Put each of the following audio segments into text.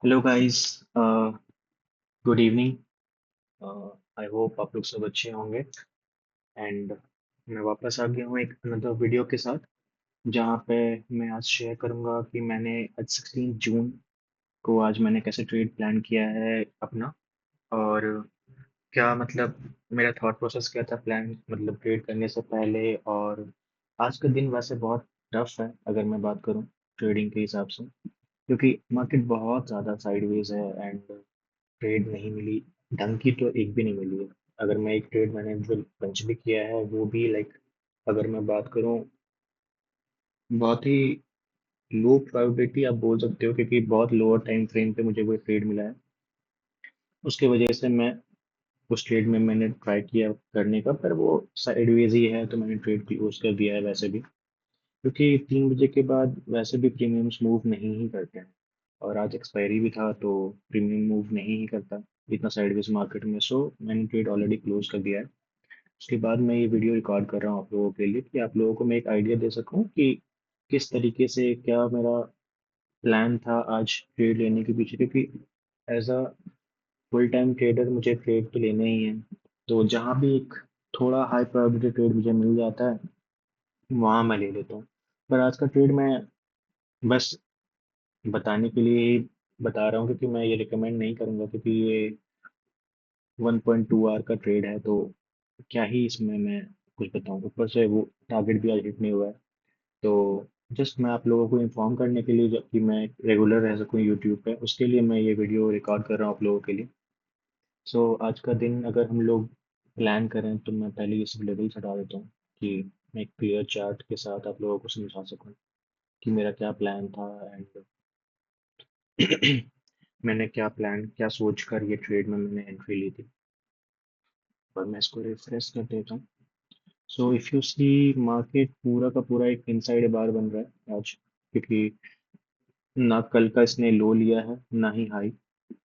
Hello guys. Good evening. I hope आप लोग सब अच्छे होंगे। एंड मैं वापस आ गया हूँ एक अनदर वीडियो के साथ, जहाँ पे मैं आज शेयर करूँगा कि मैंने आज 16 जून को आज मैंने कैसे ट्रेड प्लान किया है अपना। और क्या मतलब मेरा थॉट प्रोसेस क्या था प्लान मतलब ट्रेड करने से पहले। और आज का दिन वैसे बहुत टफ है अगर मैं बात करूँ ट्रेडिंग के हिसाब से, क्योंकि मार्केट बहुत ज़्यादा साइडवेज है एंड ट्रेड नहीं मिली, ढंग की तो एक भी नहीं मिली है। अगर मैं एक ट्रेड मैंने जो पंच भी किया है वो भी लाइक, अगर मैं बात करूं, बहुत ही लो प्रोबेबिलिटी आप बोल सकते हो, क्योंकि बहुत लोअर टाइम फ्रेम पे मुझे वो ट्रेड मिला है। उसके वजह से मैं उस ट्रेड में मैंने ट्राई किया करने का, पर वो साइडवेज ही है तो मैंने ट्रेड क्लोज कर दिया है वैसे भी, क्योंकि 3 बजे के बाद वैसे भी प्रीमियम्स मूव नहीं ही करते हैं। और आज एक्सपायरी भी था तो प्रीमियम मूव नहीं ही करता इतना साइडवेज मार्केट में। सो मैंने ट्रेड ऑलरेडी क्लोज कर दिया है। उसके बाद मैं ये वीडियो रिकॉर्ड कर रहा हूँ आप लोगों के लिए कि आप लोगों को मैं एक आइडिया दे सकूँ कि किस तरीके से क्या मेरा प्लान था आज ट्रेड लेने के पीछे, क्योंकि as a full time trader मुझे ट्रेड तो लेना ही है। तो जहाँ भी एक थोड़ा हाई प्रोबेबिलिटी ट्रेड मुझे मिल जाता है वहाँ मैं ले लेता हूँ। पर आज का ट्रेड मैं बस बताने के लिए ही बता रहा हूँ, क्योंकि मैं ये रिकमेंड नहीं करूँगा, क्योंकि ये 1.2 आवर का ट्रेड है। तो क्या ही इसमें मैं कुछ बताऊँ, ऊपर से वो टारगेट भी आज हिट नहीं हुआ है। तो जस्ट मैं आप लोगों को इन्फॉर्म करने के लिए, जबकि मैं रेगुलर रह सकूँ यूट्यूब पे, उसके लिए मैं ये वीडियो रिकॉर्ड कर रहा हूँ आप लोगों के लिए। सो आज का दिन अगर हम लोग प्लान करें तो मैं पहले ये सब लेवल्स हटा देता हूँ कि मैं एक क्लियर चार्ट के साथ आप लोगों को समझा सकूँ कि मेरा क्या प्लान था एंड मैंने क्या प्लान क्या सोच कर ये ट्रेड में मैंने एंट्री ली थी। और मैं इसको रिफ्रेश कर देता हूँ। So if you see, market पूरा का पूरा एक इनसाइड बार बन रहा है आज, क्योंकि ना कल का इसने लो लिया है ना ही हाई।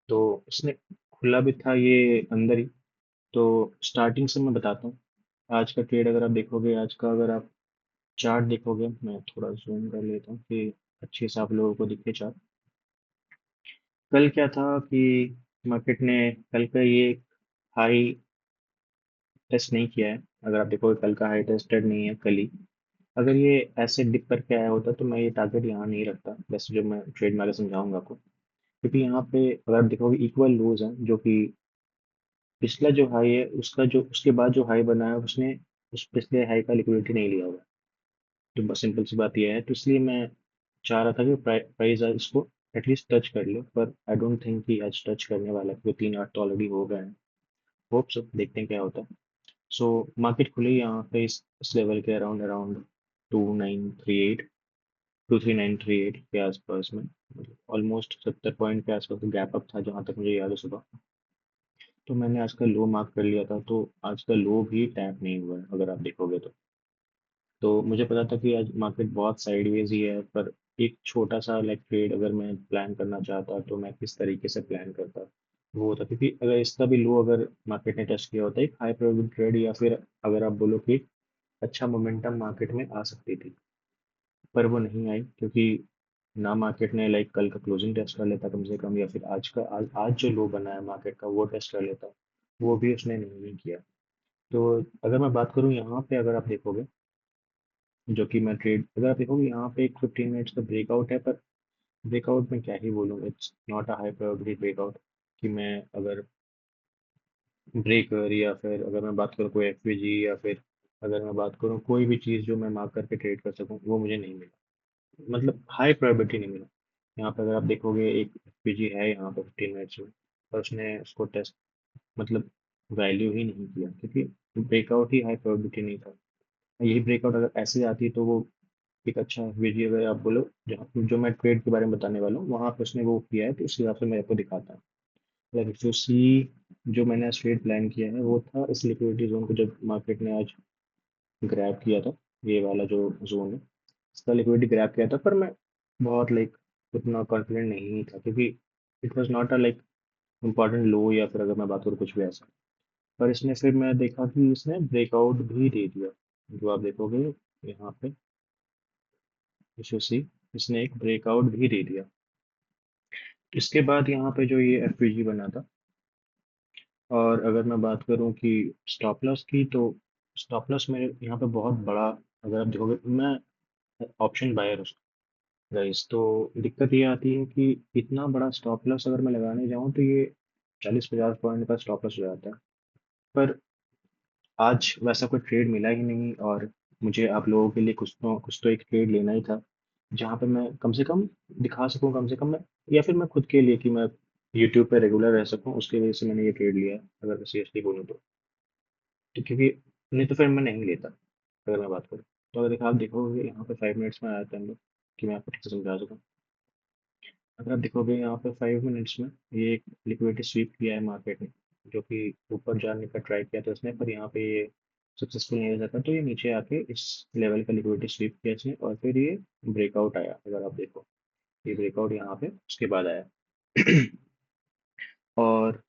तो इसने खुला भी था ये अंदर ही। तो स्टार्टिंग से मैं बताता हूँ आज का ट्रेड। अगर आप देखोगे आज का, अगर आप चार्ट देखोगे, मैं थोड़ा जूम कर लेता हूँ कि अच्छे से आप लोगों को दिखे चार्ट। कल क्या था कि मार्केट ने कल का ये हाई टेस्ट नहीं किया है। अगर आप देखोगे कल का हाई टेस्टेड नहीं है कल ही। अगर ये ऐसे डिप करके आया होता तो मैं ये टारगेट यहाँ नहीं रखता, वैसे जो मैं ट्रेड में आगे समझाऊंगा आपको। क्योंकि यहाँ पे अगर आप देखोगे इक्वल लोज हैं, जो कि पिछला जो हाई है उसका जो उसके बाद जो हाई बना है उसने उस पिछले हाई का लिक्विडिटी नहीं लिया हुआ है। तो बस सिंपल सी बात यह है, तो इसलिए मैं चाह रहा था कि प्राइस इसको एटलीस्ट टच कर ले, पर आई डोंट थिंक कि आज टच करने वाला है, क्योंकि 3 8 तो ऑलरेडी हो गए हैं। होप सो, देखते हैं क्या होता है। सो मार्केट खुली यहाँ पे इस लेवल के अराउंड अराउंड 2938 23938 के आसपास में, मतलब ऑलमोस्ट 70 पॉइंट के आसपास गैप अप था जहाँ तक मुझे याद है सुबह। तो मैंने आज का लो मार्क कर लिया था, तो आज का लो भी टैप नहीं हुआ है अगर आप देखोगे तो मुझे पता था कि आज मार्केट बहुत साइडवेज ही है। पर एक छोटा सा लाइक ट्रेड अगर मैं प्लान करना चाहता तो मैं किस तरीके से प्लान करता वो होता, क्योंकि अगर इसका भी लो अगर मार्केट ने टच किया होता एक हाई प्रोबेबिलिटी ट्रेड, या फिर अगर आप बोलो कि अच्छा मोमेंटम मार्केट में आ सकती थी, पर वो नहीं आई। क्योंकि ना मार्केट ने लाइक कल का क्लोजिंग टेस्ट कर लेता कम से कम, या फिर आज का आज जो लो बना है मार्केट का वो टेस्ट कर लेता, वो भी उसने नहीं किया। तो अगर मैं बात करूँ यहाँ पे, अगर आप देखोगे जो कि मैं ट्रेड, अगर आप देखोगे यहाँ पे एक 15 मिनट्स का ब्रेकआउट है, पर ब्रेकआउट में क्या ही बोलूँ, it's not a high priority breakout कि मैं अगर ब्रेकर, या फिर अगर मैं बात करूँ कोई एफवीजी, या फिर अगर मैं बात करूँ कोई भी चीज़ जो मैं मार्क करके ट्रेड कर सकूँ, वो मुझे नहीं मिला। मतलब हाई प्रायोरिटी नहीं मिला। यहाँ पे अगर आप देखोगे एक एफवीजी है यहाँ पे 15 मिनट्स में, पर उसने उसको टेस्ट मतलब वैल्यू ही नहीं किया, क्योंकि ब्रेकआउट ही हाई प्रोबेबिलिटी नहीं था। यही ब्रेकआउट अगर ऐसे आती तो वो एक अच्छा वीडियो, अगर आप बोलो जहाँ जो मैं ट्रेड के बारे में बताने वाला हूँ वहाँ पे उसने वो किया है, तो उस हिसाब से मैं आपको दिखाता हूँ। लाइक जो सी, जो मैंने ट्रेड प्लान किया है वो था इस लिक्विडिटी जोन को जब मार्केट ने आज ग्रैब किया था, ये वाला जो जोन है इसका लिक्विडिटी ग्रैब किया था। पर मैं बहुत लाइक उतना कॉन्फिडेंट नहीं था, क्योंकि it was not a like important लो, या फिर अगर मैं बात करूँ कुछ भी ऐसा। पर इसने फिर मैं देखा कि इसने ब्रेकआउट भी दे दिया, जो आप देखोगे यहाँ पे यशस्वी, इसने एक ब्रेकआउट भी दे दिया। इसके बाद यहाँ पे जो ये एफवीजी बना था, और अगर मैं बात करूँ कि स्टॉप लॉस की, तो स्टॉप लॉस मेरे यहाँ पे बहुत बड़ा, अगर आप देखोगे मैं ऑप्शन बायर हूँ गाइस, तो दिक्कत ये आती है कि इतना बड़ा स्टॉप लॉस अगर मैं लगाने जाऊँ तो ये 40-50 पॉइंट का स्टॉप लॉस हो जाता है। पर आज वैसा कोई ट्रेड मिला ही नहीं, और मुझे आप लोगों के लिए कुछ तो एक ट्रेड लेना ही था, जहाँ पे मैं कम से कम दिखा सकूँ, कम से कम मैं, या फिर मैं खुद के लिए कि मैं यूट्यूब पे रेगुलर रह सकूँ, उसकी वजह से मैंने ये ट्रेड लिया है, अगर मैं सीरियसली बोलूँ तो क्योंकि नहीं तो फिर मैं नहीं लेता, अगर मैं बात करूँ तो। अगर आप देखोगे यहाँ पे 5 मिनट्स में आया था हम लोग, कि मैं आपको ठीक से समझा सकूँ। अगर आप देखोगे यहाँ पे 5 मिनट्स में ये एक लिक्विडिटी स्वीप किया है मार्केट ने, जो कि ऊपर जाने का ट्राई किया था इसने, पर यहाँ पे ये सक्सेसफुल नहीं हो सका, तो ये नीचे आके इस लेवल का लिक्विडिटी स्वीप किया इसने, और फिर ये ब्रेकआउट आया। अगर आप देखो, ये ब्रेकआउट यहाँ पे उसके बाद आया। और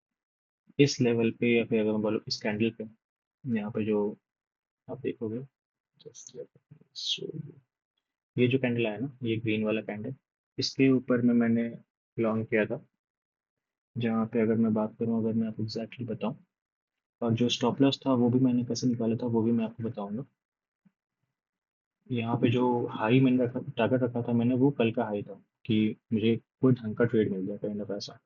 इस लेवल पे, या फिर अगर मैं बोलूँ इस कैंडल पे, यहाँ पे जो आप देखोगे, just let me show you। ये जो कैंडल आया ना, ये ग्रीन वाला कैंडल, इसके ऊपर में मैंने लॉन्ग किया था, जहाँ पे अगर मैं बात करूँ, अगर मैं आपको एग्जैक्टली बताऊँ, और जो स्टॉप लॉस था वो भी मैंने कैसे निकाला था वो भी मैं आपको बताऊंगा। यहाँ पे जो हाई मैंने रखा, टारगेट रखा था मैंने, वो कल का हाई था, कि मुझे कोई ढंग का ट्रेड मिल जाए, कहीं ना पैसा।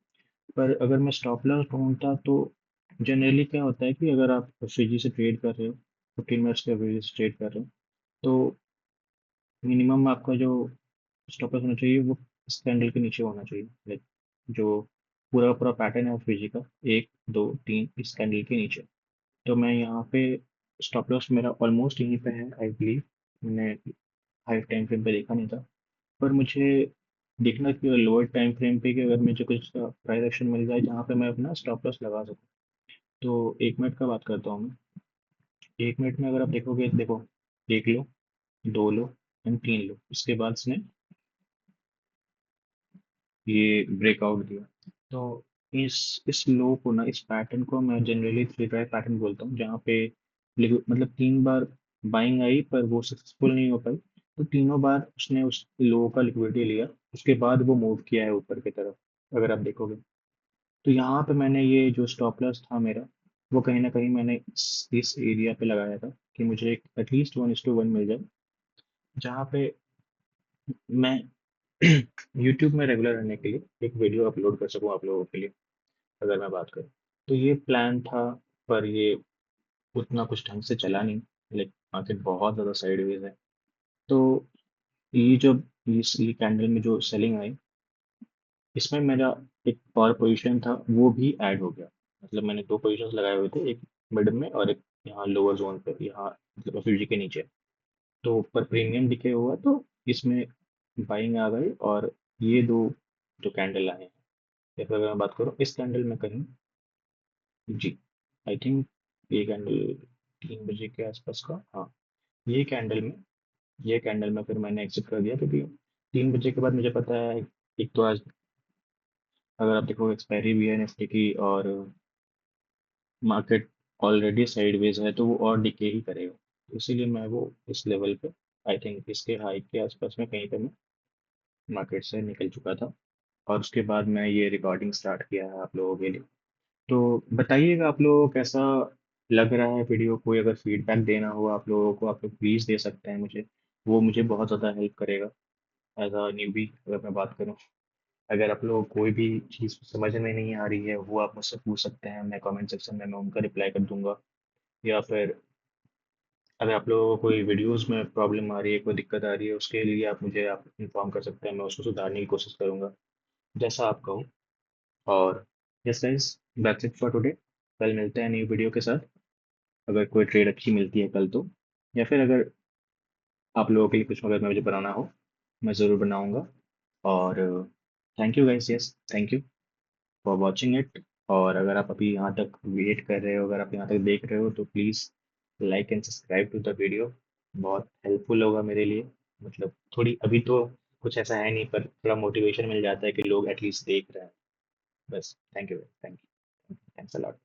पर अगर मैं स्टॉप लॉस ढूंढता तो जनरली क्या होता है कि अगर आप एफवीजी से ट्रेड कर रहे हो, 15 मिनट्स के एफवीजी से ट्रेड कर रहे हो, तो मिनिमम आपका जो स्टॉप लॉस होना चाहिए वो इस कैंडल के नीचे होना चाहिए, लाइक जो पूरा पूरा पैटर्न है एफवीजी का, 1 2 3, इस कैंडल के नीचे। तो मैं यहाँ पे स्टॉप लॉस मेरा ऑलमोस्ट यहीं पे है, आई बिलीव। मैंने हाई टाइम फ्रेम पे देखा नहीं था, पर मुझे देखना कि लोअर टाइम फ्रेम पे कि अगर मुझे कुछ प्राइस एक्शन मिल जाए जहाँ पे मैं अपना स्टॉप लॉस लगा सकूँ। तो 1 मिनट का बात करता हूँ मैं। 1 मिनट में अगर आप देखोगे, देखो, एक लो, दो लो, एंड तीन लो, इसके बाद इसने ये ब्रेकआउट दिया। तो इस लो को ना, इस पैटर्न को मैं जनरली थ्री ड्राइव पैटर्न बोलता हूँ, जहाँ पे मतलब 3 बार बाइंग आई पर वो सक्सेसफुल नहीं हो पाई, तो तीनों बार उसने उस लो का लिक्विडिटी लिया, उसके बाद वो मूव किया है ऊपर की तरफ, अगर आप देखोगे। तो यहाँ पे मैंने ये जो स्टॉप लॉस था मेरा, वो कहीं ना कहीं मैंने इस एरिया पे लगाया था, कि मुझे एक एटलीस्ट 1:1 मिल जाए, जहाँ पे मैं यूट्यूब में रेगुलर रहने के लिए एक वीडियो अपलोड कर सकूँ आप लोगों के लिए, अगर मैं बात करूँ। तो ये प्लान था, पर ये उतना कुछ ढंग से चला नहीं, लाइक मार्केट बहुत ज़्यादा साइडवेज है। तो ये जो ये कैंडल में जो सेलिंग आई, इसमें मेरा एक और पोजीशन था, वो भी ऐड हो गया। मतलब मैंने दो पोजीशंस लगाए हुए थे, एक मिड में और एक यहाँ लोअर जोन पे, यहाँ मतलब एफयूजी के नीचे। तो ऊपर प्रीमियम दिखे हुआ, तो इसमें बाइंग आ गई, और ये दो जो कैंडल आए हैं, या फिर अगर मैं बात करूँ इस कैंडल में कहीं, जी, आई थिंक ये कैंडल 3 बजे के आसपास का, हाँ, ये कैंडल में ये कैंडल में फिर मैंने एग्जिट कर दिया, क्योंकि 3 बजे के बाद मुझे पता है, एक तो आज अगर आप देखो एक्सपायरी भी है निफ्टी की, और मार्केट ऑलरेडी साइडवेज है, तो वो और डिके ही करेगा, तो इसीलिए मैं वो इस लेवल पे, आई थिंक इसके हाई के आसपास में कहीं पे मैं मार्केट से निकल चुका था, और उसके बाद मैं ये रिकॉर्डिंग स्टार्ट किया है आप लोगों के लिए। तो बताइएगा आप लोगों को कैसा लग रहा है वीडियो। कोई अगर फीडबैक देना हो आप लोगों को, आप लोग प्लीज़ दे सकते हैं मुझे, वो मुझे बहुत ज़्यादा हेल्प करेगा, एज अ न्यूबी अगर मैं बात करूँ। अगर आप लोगों को कोई भी चीज़ समझ में नहीं आ रही है, वो आप मुझसे पूछ सकते हैं, मैं कमेंट सेक्शन में मैं उनका रिप्लाई कर दूंगा। या फिर अगर आप लोगों को कोई वीडियोस में प्रॉब्लम आ रही है, कोई दिक्कत आ रही है, उसके लिए आप इन्फॉर्म कर सकते हैं, मैं उसको सुधारने की कोशिश करूंगा, जैसा आप कहो। और yes guys, that's it for today. कल मिलते हैं न्यू वीडियो के साथ, अगर कोई ट्रेड अच्छी मिलती है कल तो, या फिर अगर आप लोगों के लिए कुछ अगर मुझे बनाना हो, मैं ज़रूर बनाऊंगा। और thank you guys, yes, thank you for watching it. और अगर आप अभी यहाँ तक वेट कर रहे हो, अगर आप यहाँ तक देख रहे हो, तो please like and subscribe to the video, बहुत हेल्पफुल होगा मेरे लिए। मतलब थोड़ी अभी तो कुछ ऐसा है नहीं, पर थोड़ा मोटिवेशन मिल जाता है कि लोग एटलीस्ट देख रहे हैं। बस, thank you, thank you, thanks a lot.